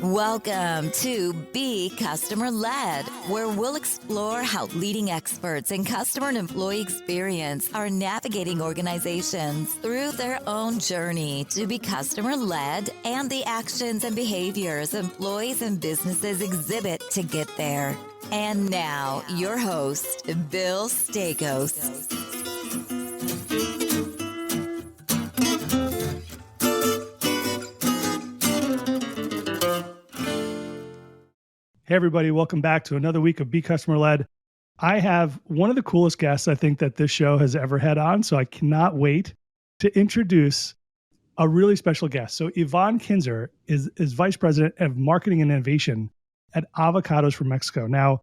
Welcome to Be Customer Led, where we'll explore how leading experts in customer and employee experience are navigating organizations through their own journey to be customer led and the actions and behaviors employees and businesses exhibit to get there. And now, your host, Bill Staikos. Hey, everybody. Welcome back to another week of Be Customer Led. I have one of the coolest guests I think that this show has ever had on, so I cannot wait to introduce a really special guest. So Ivonne Kinser is Vice President of Marketing and Innovation at Avocados from Mexico. Now,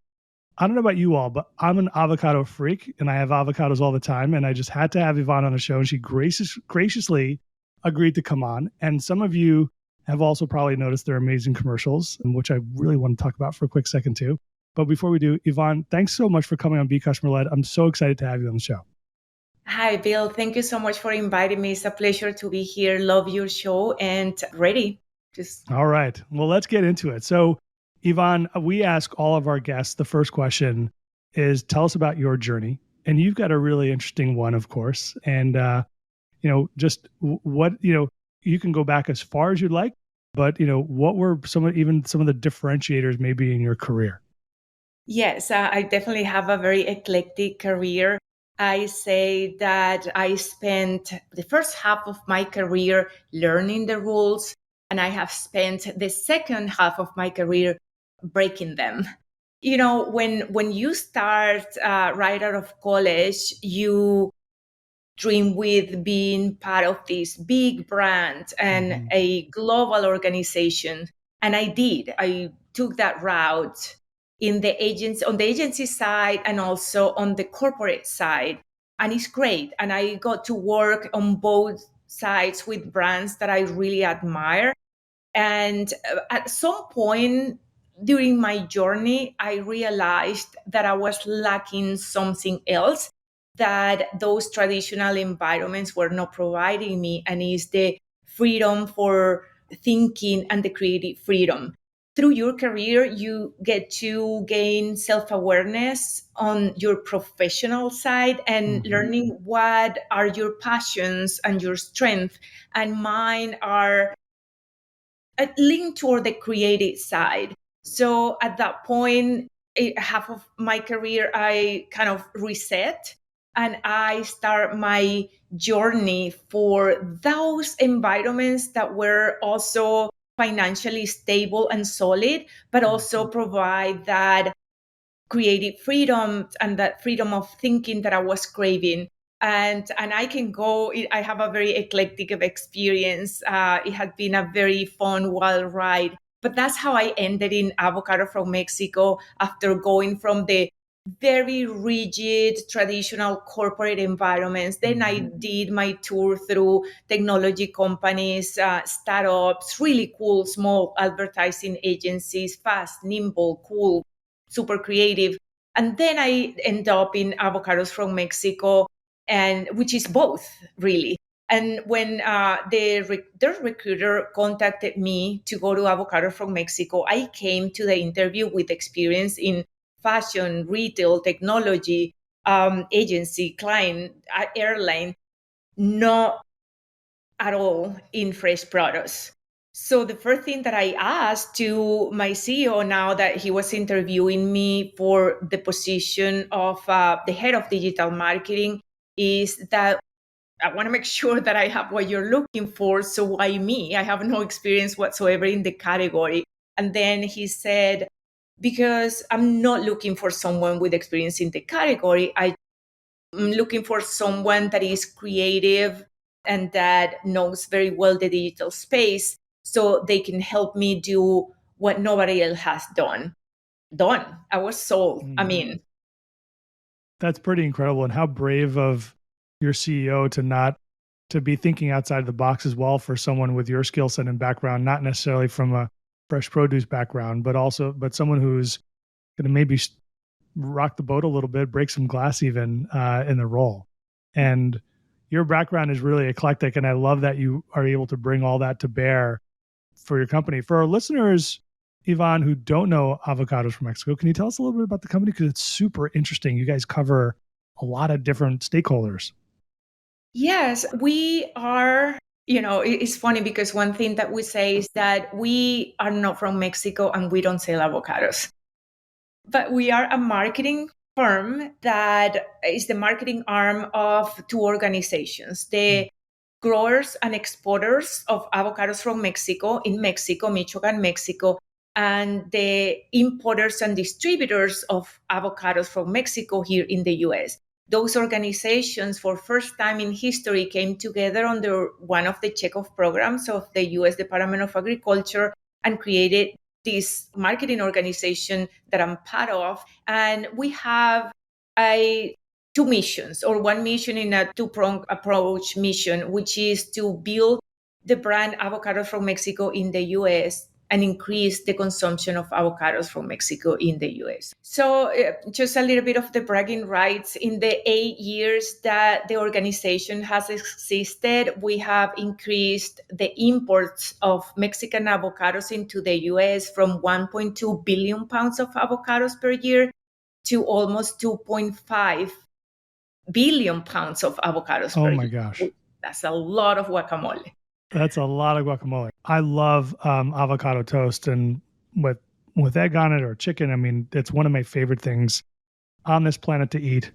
I don't know about you all, but I'm an avocado freak, and I have avocados all the time, and I just had to have Ivonne on the show, and she graciously agreed to come on. And some of you have also probably noticed their amazing commercials, which I really want to talk about for a quick second too. But before we do, Ivonne, thanks so much for coming on Be Customer Led. I'm so excited to have you on the show. Hi, Bill. Thank you so much for inviting me. It's a pleasure to be here. Love your show and ready. All right. Well, let's get into it. So, Ivonne, we ask all of our guests, the first question is, tell us about your journey. And you've got a really interesting one, of course. And, just what, you can go back as far as you'd like, but what were some of the differentiators maybe in your career? Yes, I definitely have a very eclectic career. I say that I spent the first half of my career learning the rules, and I have spent the second half of my career breaking them. When you start right out of college, you dream with being part of this big brand and a global organization. And I did. I took that route on the agency side and also on the corporate side. And it's great. And I got to work on both sides with brands that I really admire. And at some point during my journey, I realized that I was lacking something else that those traditional environments were not providing me, and is the freedom for thinking and the creative freedom. Through your career, you get to gain self-awareness on your professional side and learning what are your passions and your strengths. And mine are linked toward the creative side. So at that point, half of my career, I kind of reset and I start my journey for those environments that were also financially stable and solid, but also provide that creative freedom and that freedom of thinking that I was craving. And I can go, I have a very eclectic of experience. It had been a very fun, wild ride. But that's how I ended in Avocados from Mexico after going from the very rigid, traditional corporate environments. Then I did my tour through technology companies, startups, really cool, small advertising agencies, fast, nimble, cool, super creative. And then I end up in Avocados from Mexico, and which is both, really. And when their recruiter contacted me to go to Avocados from Mexico, I came to the interview with experience in fashion, retail, technology, agency, client, airline, not at all in fresh products. So the first thing that I asked to my CEO, now that he was interviewing me for the position of the head of digital marketing, is that I want to make sure that I have what you're looking for. So why me? I have no experience whatsoever in the category. And then he said, because I'm not looking for someone with experience in the category. I'm looking for someone that is creative and that knows very well the digital space, so they can help me do what nobody else has done. I was sold. That's pretty incredible. And how brave of your CEO to be thinking outside the box as well for someone with your skill set and background, not necessarily from a fresh produce background, but someone who's going to maybe rock the boat a little bit, break some glass even in the role. And your background is really eclectic. And I love that you are able to bring all that to bear for your company. For our listeners Ivonne, who don't know Avocados from Mexico, can you tell us a little bit about the company? Because it's super interesting. You guys cover a lot of different stakeholders. Yes, we are. It's funny because one thing that we say is that we are not from Mexico and we don't sell avocados, but we are a marketing firm that is the marketing arm of two organizations, the growers and exporters of avocados from Mexico in Mexico, Michoacan, Mexico, and the importers and distributors of avocados from Mexico here in the US. Those organizations, for first time in history, came together under one of the checkoff programs of the US Department of Agriculture and created this marketing organization that I'm part of. And we have two missions, or one mission in a two-pronged approach mission, which is to build the brand Avocados from Mexico in the US and increase the consumption of avocados from Mexico in the US. So just a little bit of the bragging rights. In the 8 years that the organization has existed, we have increased the imports of Mexican avocados into the US from 1.2 billion pounds of avocados per year to almost 2.5 billion pounds of avocados per year. Oh my gosh. That's a lot of guacamole. That's a lot of guacamole. I love avocado toast, and with egg on it or chicken. I mean, it's one of my favorite things on this planet to eat.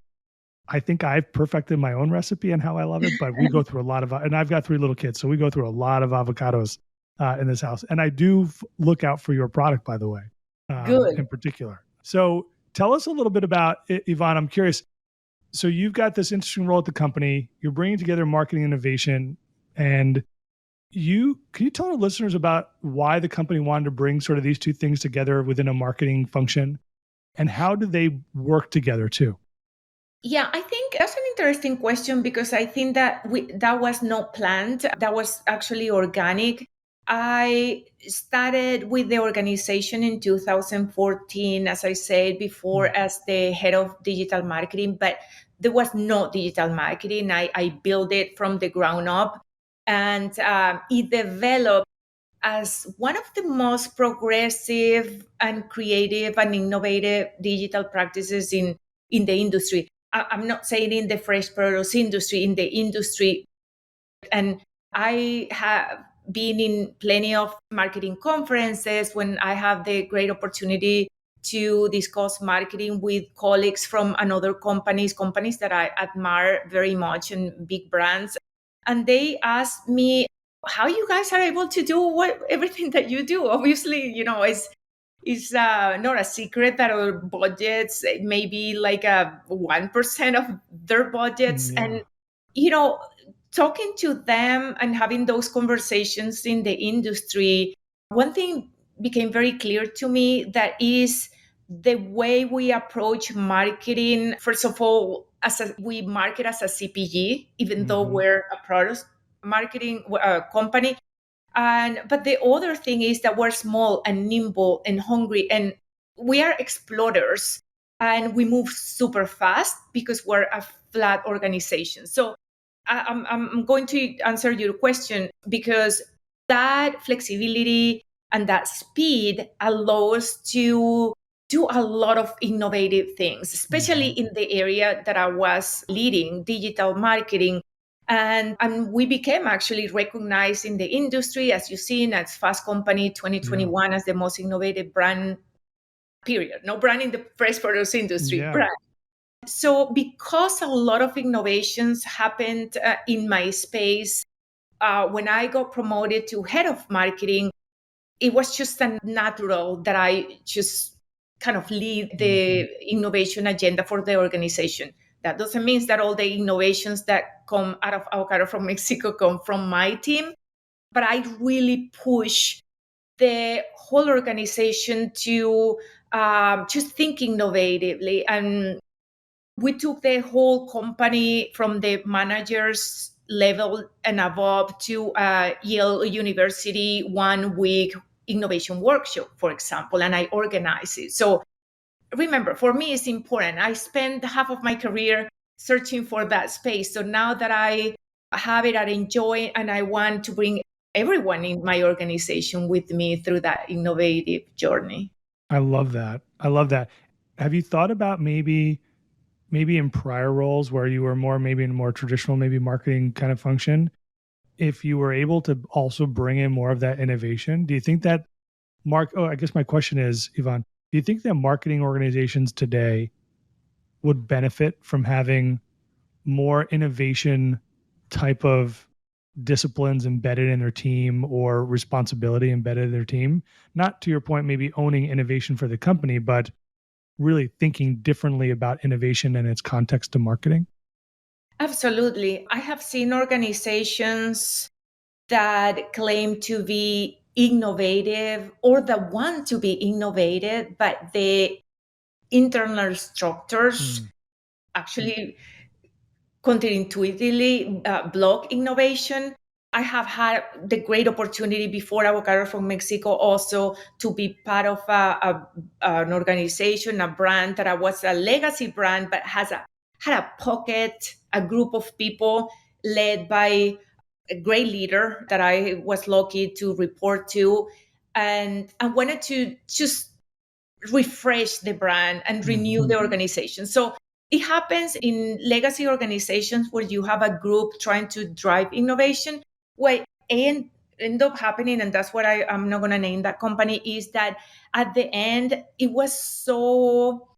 I think I've perfected my own recipe and how I love it, but we go through a lot of, and I've got 3 little kids, so we go through a lot of avocados in this house. And I do look out for your product, by the way, Good. in particular. So tell us a little bit about Ivonne. I'm curious. So you've got this interesting role at the company. You're bringing together marketing innovation, and can you tell our listeners about why the company wanted to bring sort of these two things together within a marketing function, and how do they work together too? Yeah, I think that's an interesting question because I think that that was not planned. That was actually organic. I started with the organization in 2014, as I said before, as the head of digital marketing, but there was no digital marketing. I built it from the ground up, and it developed as one of the most progressive and creative and innovative digital practices in the industry. I'm not saying in the fresh produce industry, in the industry. And I have been in plenty of marketing conferences when I have the great opportunity to discuss marketing with colleagues from another companies that I admire very much, and big brands. And they ask me how you guys are able to do everything that you do. Obviously, it's not a secret that our budgets may be like a 1% of their budgets. Yeah. And, talking to them and having those conversations in the industry, one thing became very clear to me, that is the way we approach marketing. First of all, we market as a CPG, even though we're a product marketing company. But the other thing is that we're small and nimble and hungry, and we are explorers, and we move super fast because we're a flat organization. So I'm going to answer your question, because that flexibility and that speed allows to do a lot of innovative things, especially in the area that I was leading, digital marketing. And we became actually recognized in the industry, as you've seen, as Fast Company 2021 as the most innovative brand, period. No brand in the fresh produce industry, brand. So because a lot of innovations happened in my space, when I got promoted to head of marketing, it was just a natural that I just kind of lead the innovation agenda for the organization. That doesn't mean that all the innovations that come out of Avocado from Mexico come from my team, but I really push the whole organization to just think innovatively. And we took the whole company from the managers level and above to Yale University 1 week innovation workshop, for example, and I organize it. So remember, for me, it's important. I spent half of my career searching for that space. So now that I have it, I enjoy it, and I want to bring everyone in my organization with me through that innovative journey. I love that. I love that. Have you thought about maybe in prior roles where you were more maybe in a more traditional maybe marketing kind of function, if you were able to also bring in more of that innovation? Do you think that I guess my question is, Ivonne, do you think that marketing organizations today would benefit from having more innovation type of disciplines embedded in their team or responsibility embedded in their team? Not to your point, maybe owning innovation for the company, but really thinking differently about innovation and its context to marketing? Absolutely. I have seen organizations that claim to be innovative or that want to be innovative, but the internal structures actually counterintuitively block innovation. I have had the great opportunity before Avocados from Mexico also to be part of an organization, a brand that was a legacy brand, but had a pocket, a group of people led by a great leader that I was lucky to report to. And I wanted to just refresh the brand and renew the organization. So it happens in legacy organizations where you have a group trying to drive innovation. What end up happening, and that's what I'm not going to name that company, is that at the end, it was so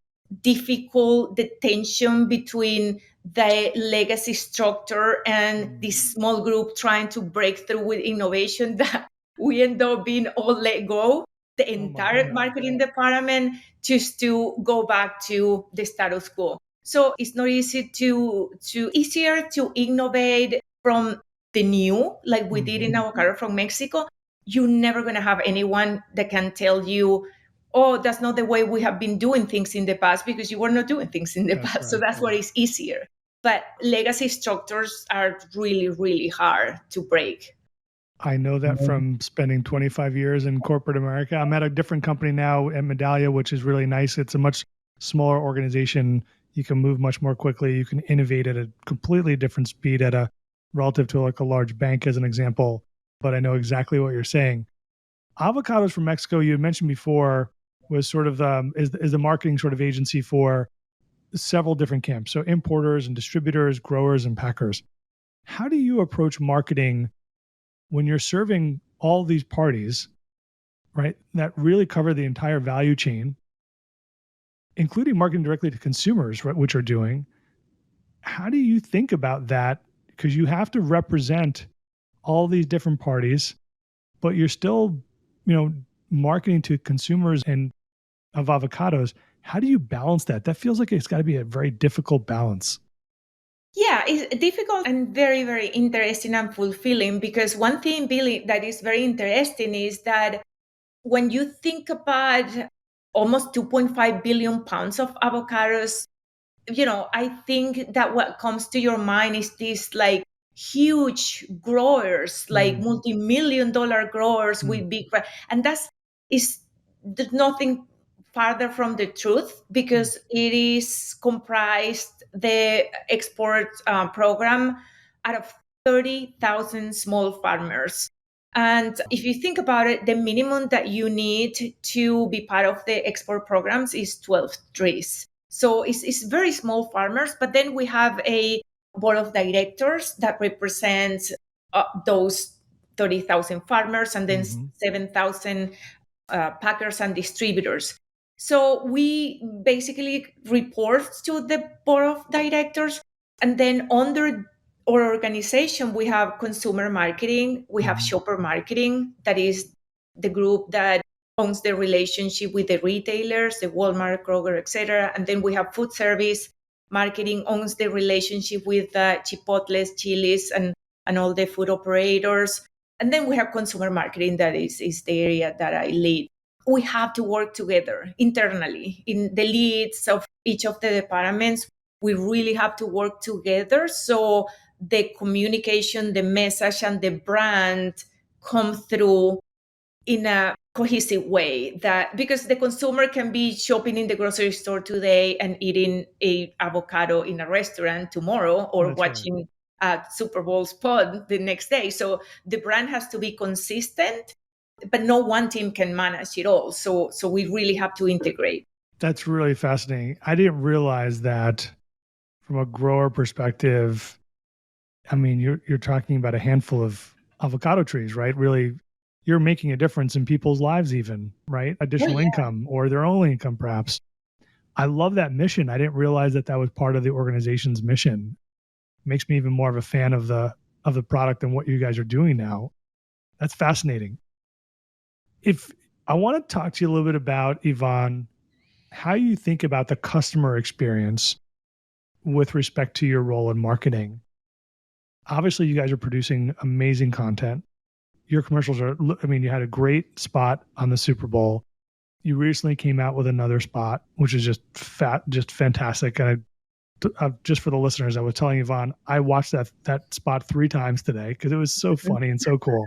difficult, the tension between the legacy structure and this small group trying to break through with innovation that we end up being all let go, the entire marketing department, just to go back to the status quo. So it's not easier to innovate from the new, like we did in Avocado from Mexico. You're never going to have anyone that can tell you, oh, that's not the way we have been doing things in the past, because you were not doing things in the past. Right. So that's what is easier. But legacy structures are really, really hard to break. I know that from spending 25 years in corporate America. I'm at a different company now at Medallia, which is really nice. It's a much smaller organization. You can move much more quickly. You can innovate at a completely different speed relative to like a large bank, as an example. But I know exactly what you're saying. Avocados from Mexico, you had mentioned before, was sort of is the marketing sort of agency for several different camps. So importers and distributors, growers and packers. How do you approach marketing when you're serving all these parties, right, that really cover the entire value chain, including marketing directly to consumers, right, which are doing? How do you think about that? Because you have to represent all these different parties, but you're still, marketing to consumers and of avocados. How do you balance that? That feels like it's got to be a very difficult balance. Yeah, it's difficult and very, very interesting and fulfilling, because one thing, Billy, that is very interesting is that when you think about almost 2.5 billion pounds of avocados, I think that what comes to your mind is these like huge growers, like multi-million-dollar growers with big, and there's nothing farther from the truth, because it is comprised, the export program, out of 30,000 small farmers. And if you think about it, the minimum that you need to be part of the export programs is 12 trees. So it's very small farmers, but then we have a board of directors that represents those 30,000 farmers, and then 7,000 packers and distributors. So we basically report to the board of directors, and then under our organization, we have consumer marketing, we have shopper marketing, that is the group that owns the relationship with the retailers, the Walmart, Kroger, etc. And then we have food service marketing, owns the relationship with Chipotles, Chili's, and all the food operators. And then we have consumer marketing, that is the area that I lead. We have to work together internally in the leads of each of the departments. We really have to work together so the communication, the message, and the brand come through in a cohesive way, that because the consumer can be shopping in the grocery store today and eating a avocado in a restaurant tomorrow, or watching a Super Bowl spot the next day. So the brand has to be consistent, but no one team can manage it all. So we really have to integrate. That's really fascinating. I didn't realize that from a grower perspective. I mean, you're talking about a handful of avocado trees, right? Really, you're making a difference in people's lives, even, right? Additional income or their only income, perhaps. I love that mission. I didn't realize that that was part of the organization's mission. It makes me even more of a fan of the product and what you guys are doing now. That's fascinating. If I want to talk to you a little bit about, Ivonne, how you think about the customer experience with respect to your role in marketing. Obviously, you guys are producing amazing content. Your commercials are, I mean, you had a great spot on the Super Bowl. You recently came out with another spot, which is just fantastic. And just for the listeners, I was telling Ivonne, I watched that spot 3 times today because it was so funny and so cool.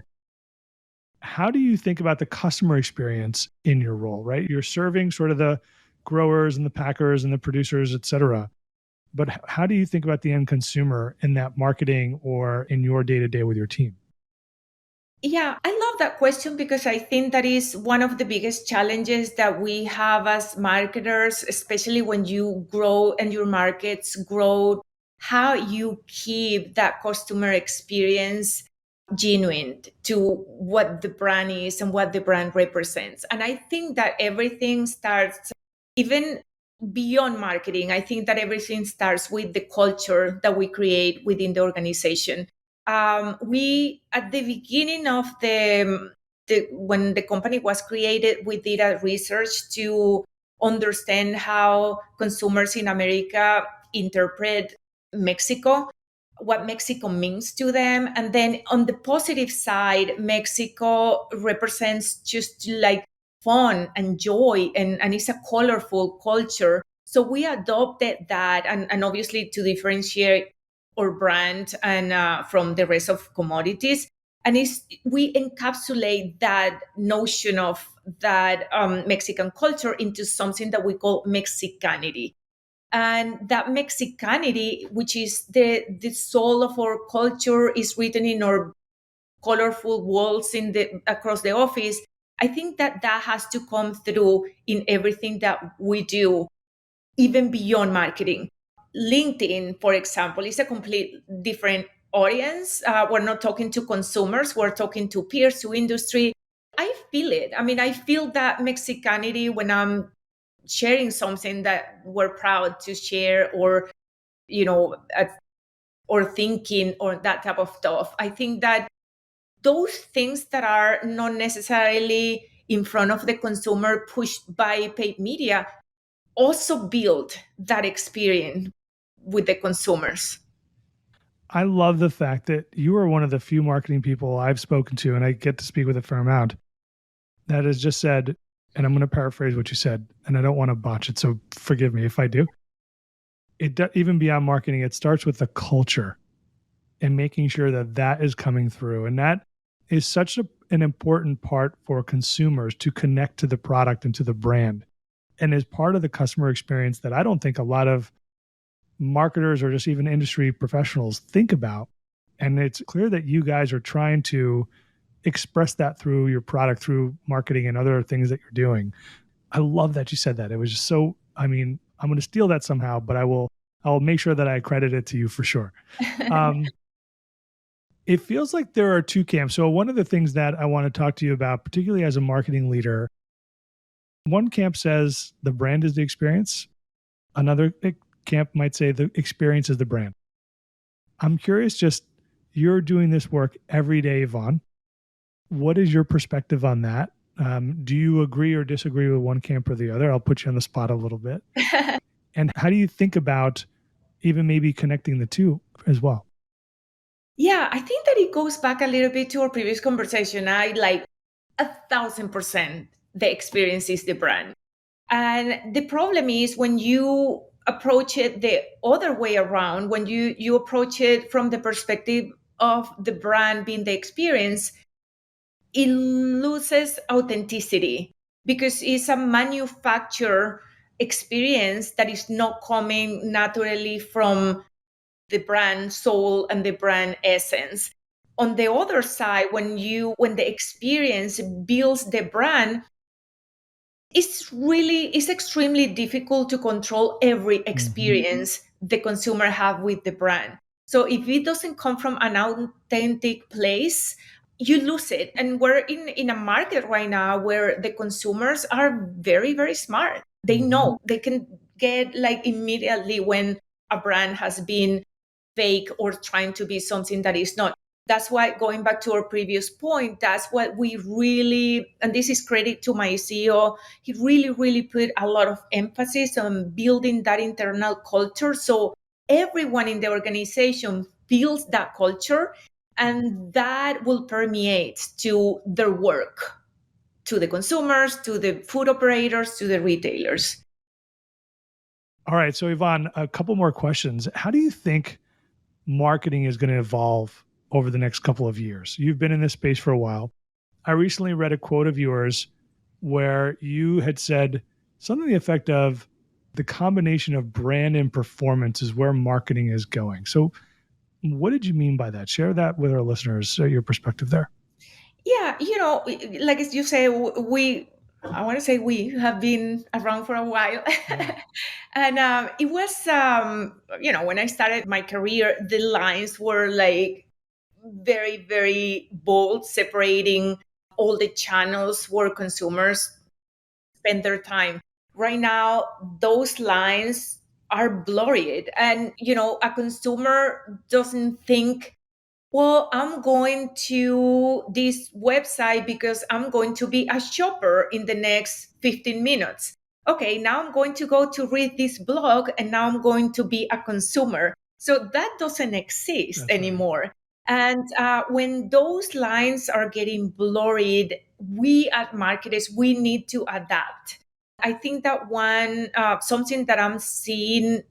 How do you think about the customer experience in your role, right? You're serving sort of the growers and the packers and the producers, et cetera. But how do you think about the end consumer in that marketing or in your day-to-day with your team? Yeah, I love that question because I think that is one of the biggest challenges that we have as marketers, especially when you grow and your markets grow, how you keep that customer experience genuine to what the brand is and what the brand represents. And I think that everything starts even beyond marketing. I think that everything starts with the culture that we create within the organization. We at the beginning of the when the company was created, we did a research to understand how consumers in America interpret Mexico, what Mexico means to them. And then on the positive side, Mexico represents just like fun and joy, and it's a colorful culture. So we adopted that, and obviously to differentiate our brand and from the rest of commodities. And we encapsulate that notion of that Mexican culture into something that we call Mexicanity. And that Mexicanity, which is the soul of our culture, is written in our colorful walls across the office. I think that has to come through in everything that we do, even beyond marketing. LinkedIn, for example, is a complete different audience. We're not talking to consumers, we're talking to peers, to industry. I feel it. I mean, I feel that Mexicanity when I'm sharing something that we're proud to share, or, or thinking, or that type of stuff. I think that those things that are not necessarily in front of the consumer pushed by paid media also build that experience with the consumers. I love the fact that you are one of the few marketing people I've spoken to, and I get to speak with a fair amount, that has just said, and I'm going to paraphrase what you said, and I don't want to botch it, so forgive me if I do. Even beyond marketing, it starts with the culture and making sure that that is coming through. And that is such an important part for consumers to connect to the product and to the brand. And is part of the customer experience that I don't think a lot of marketers or just even industry professionals think about. And it's clear that you guys are trying to express that through your product, through marketing and other things that you're doing. I love that you said that. It was just so, I mean, I'm going to steal that somehow, but I'll make sure that I credit it to you for sure. It feels like there are 2 camps. So one of the things that I want to talk to you about, particularly as a marketing leader, one camp says the brand is the experience. Another camp might say the experience is the brand. I'm curious, just you're doing this work every day, Ivonne. What is your perspective on that? Do you agree or disagree with one camp or the other? I'll put you on the spot a little bit. And how do you think about even maybe connecting the two as well? Yeah, I think that it goes back a little bit to our previous conversation. I like 1,000% the experience is the brand. And the problem is when you approach it the other way around, when you approach it from the perspective of the brand being the experience, it loses authenticity because it's a manufactured experience that is not coming naturally from the brand soul and the brand essence. On the other side, when the experience builds the brand, it's extremely difficult to control every experience the consumer have with the brand. So if it doesn't come from an authentic place, you lose it. And we're in a market right now where the consumers are very, very smart. They know they can get like immediately when a brand has been fake or trying to be something that is not. That's why, going back to our previous point, that's what we really, and this is credit to my CEO, he really, really put a lot of emphasis on building that internal culture. So everyone in the organization feels that culture, and that will permeate to their work, to the consumers, to the food operators, to the retailers. All right. So Ivonne, a couple more questions. How do you think marketing is going to evolve over the next couple of years? You've been in this space for a while. I recently read a quote of yours where you had said something to the effect of the combination of brand and performance is where marketing is going. So what did you mean by that? Share that with our listeners, your perspective there. Yeah, like as you say, I want to say we have been around for a while. And it was, when I started my career, the lines were like very, very bold, separating all the channels where consumers spend their time. Right now, those lines are blurred. And, a consumer doesn't think, well, I'm going to this website because I'm going to be a shopper in the next 15 minutes. Okay, now I'm going to go to read this blog and now I'm going to be a consumer. So that doesn't exist anymore. Right. And when those lines are getting blurred, we as marketers, we need to adapt. I think that something that I'm seeing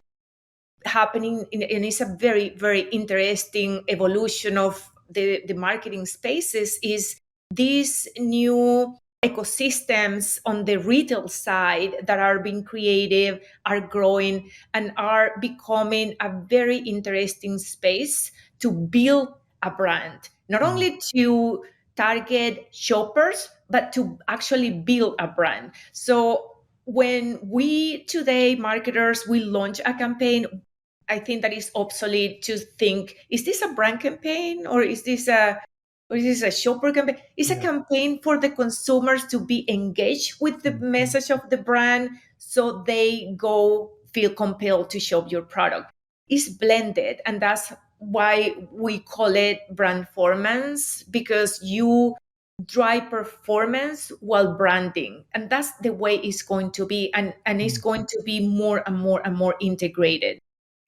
happening and it's a very, very interesting evolution of the marketing spaces is these new ecosystems on the retail side that are being creative, are growing, and are becoming a very interesting space to build a brand, not only to target shoppers, but to actually build a brand. So when we today marketers, we launch a campaign, I think that is obsolete to think, is this a brand campaign or is this a shopper campaign? It's a campaign for the consumers to be engaged with the message of the brand so they go feel compelled to shop your product. It's blended, and that's why we call it brand performance, because you drive performance while branding. And that's the way it's going to be. And it's going to be more and more and more integrated.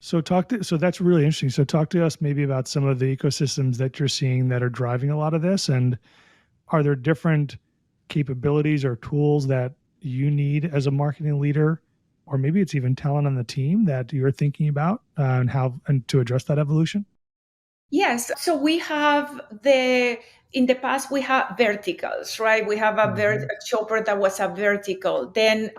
So that's really interesting. So talk to us maybe about some of the ecosystems that you're seeing that are driving a lot of this. And are there different capabilities or tools that you need as a marketing leader, or maybe it's even talent on the team that you're thinking about and to address that evolution? Yes. So we have in the past, we have verticals, right? We have a shopper that was a vertical. Then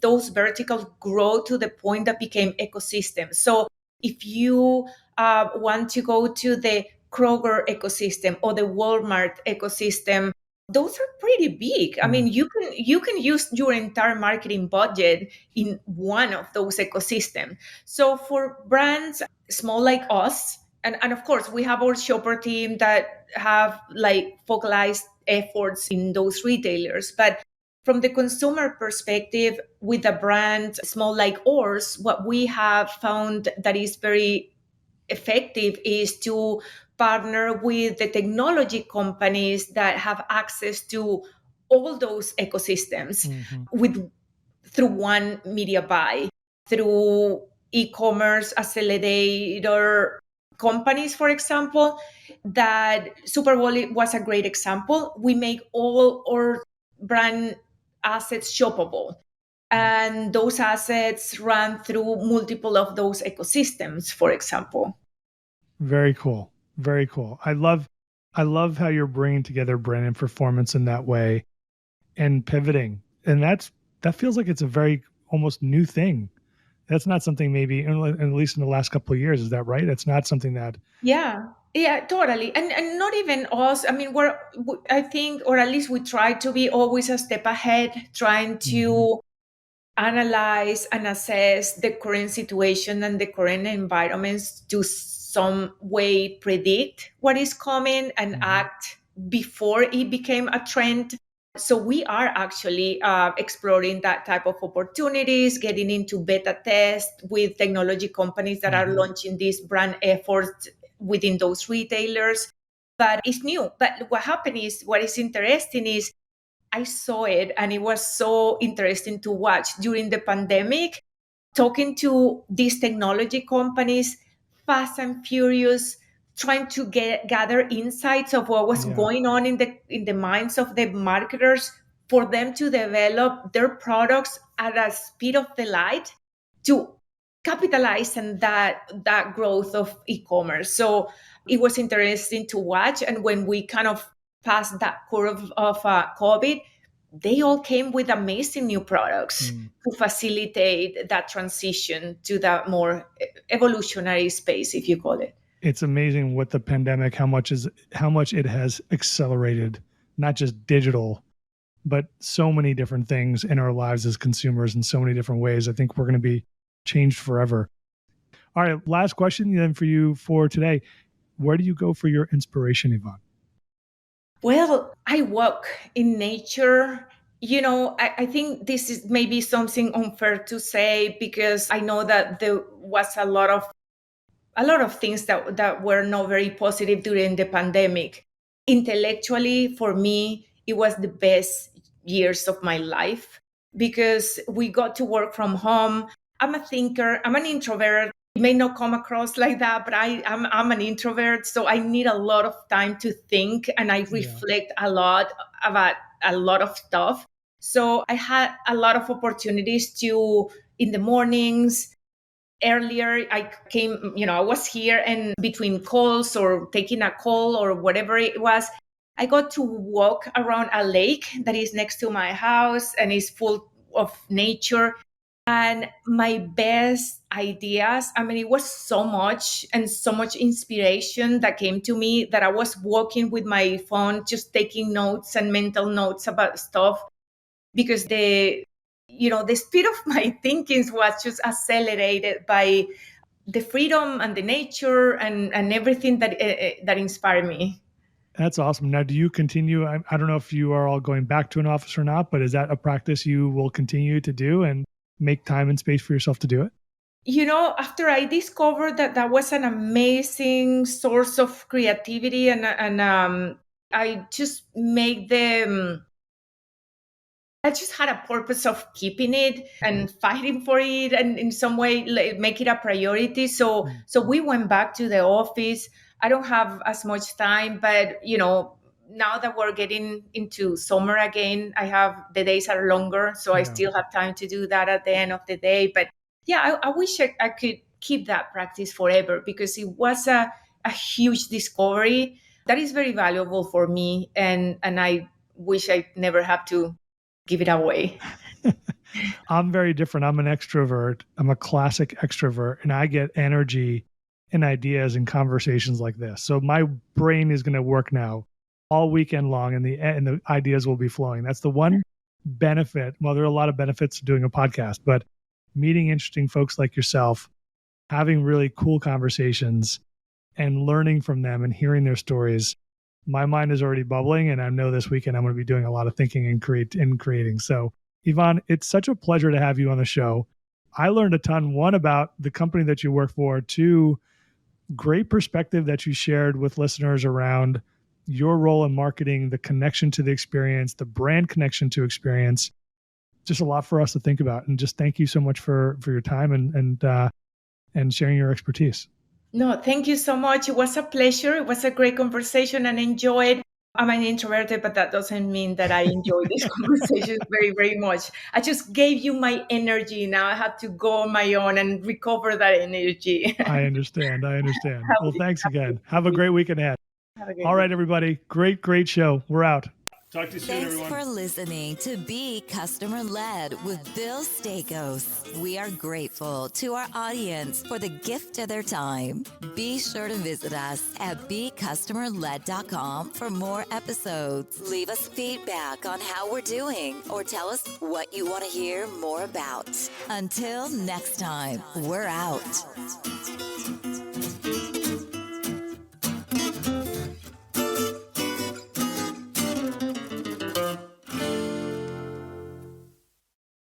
those verticals grow to the point that became ecosystems. So if you want to go to the Kroger ecosystem or the Walmart ecosystem, those are pretty big. I mean, you can use your entire marketing budget in one of those ecosystems. So for brands small like us, and of course we have our shopper team that have like focalized efforts in those retailers, but from the consumer perspective, with a brand small like ours, what we have found that is very effective is to partner with the technology companies that have access to all those ecosystems through one media buy, through e-commerce accelerator companies, for example. That Super Bowl was a great example. We make all our brand assets shoppable, and those assets run through multiple of those ecosystems, for example. Very cool. Very cool. I love how you're bringing together brand and performance in that way and pivoting. And that feels like it's a very almost new thing That's not something maybe, at least in the last couple of years, is that right? It's not something that. Yeah, totally. And not even us. I mean, I think, or at least we try to be always a step ahead, trying to analyze and assess the current situation and the current environments to some way predict what is coming and act before it became a trend. So we are actually exploring that type of opportunities, getting into beta test with technology companies that are launching these brand efforts within those retailers. But it's new. But what is interesting is I saw it and it was so interesting to watch during the pandemic, talking to these technology companies, fast and furious, trying to gather insights of what was going on in the minds of the marketers for them to develop their products at a speed of the light to capitalize on that growth of e-commerce. So it was interesting to watch. And when we kind of passed that curve of COVID, they all came with amazing new products to facilitate that transition to that more evolutionary space, if you call it. It's amazing what the pandemic, how much it has accelerated, not just digital, but so many different things in our lives as consumers in so many different ways. I think we're going to be changed forever. All right, last question then for you for today. Where do you go for your inspiration, Ivonne? Well, I walk in nature. I think this is maybe something unfair to say because I know that there was a lot of things that were not very positive during the pandemic. Intellectually, for me, it was the best years of my life because we got to work from home. I'm a thinker. I'm an introvert. It may not come across like that, but I'm an introvert. So I need a lot of time to think and I reflect a lot about a lot of stuff. So I had a lot of opportunities to, in the mornings, earlier I was here and between calls or taking a call or whatever it was, I got to walk around a lake that is next to my house and is full of nature. And my best ideas, I mean, it was so much and so much inspiration that came to me that I was walking with my phone, just taking notes and mental notes about stuff because the speed of my thinking was just accelerated by the freedom and the nature and everything that inspired me. That's awesome. Now, do you continue? I don't know if you are all going back to an office or not, but is that a practice you will continue to do and make time and space for yourself to do it? After I discovered that was an amazing source of creativity and I just make them. I just had a purpose of keeping it and fighting for it and in some way make it a priority. So we went back to the office. I don't have as much time, but now that we're getting into summer again, the days are longer. So I still have time to do that at the end of the day. But yeah, I wish I could keep that practice forever because it was a huge discovery that is very valuable for me. And I wish I never have to give it away. I'm very different. I'm an extrovert. I'm a classic extrovert, and I get energy and ideas in conversations like this. So my brain is going to work now all weekend long, and the ideas will be flowing. That's the one benefit. Well, there are a lot of benefits to doing a podcast, but meeting interesting folks like yourself, having really cool conversations, and learning from them and hearing their stories. My mind is already bubbling, and I know this weekend I'm going to be doing a lot of thinking and creating. So, Ivonne, it's such a pleasure to have you on the show. I learned a ton, one, about the company that you work for, two, great perspective that you shared with listeners around your role in marketing, the connection to the experience, the brand connection to experience. Just a lot for us to think about. And just thank you so much for your time and sharing your expertise. No, thank you so much. It was a pleasure. It was a great conversation and enjoyed. I'm an introverted, but that doesn't mean that I enjoy this conversation very, very much. I just gave you my energy. Now I have to go on my own and recover that energy. I understand. Well, thanks again. Have a great weekend ahead. All right, everybody. Great show. We're out. Talk to you soon, Thanks everyone. for listening to Be Customer Led with Bill Staikos. We are grateful to our audience for the gift of their time. Be sure to visit us at becustomerled.com for more episodes. Leave us feedback on how we're doing or tell us what you want to hear more about. Until next time, we're out.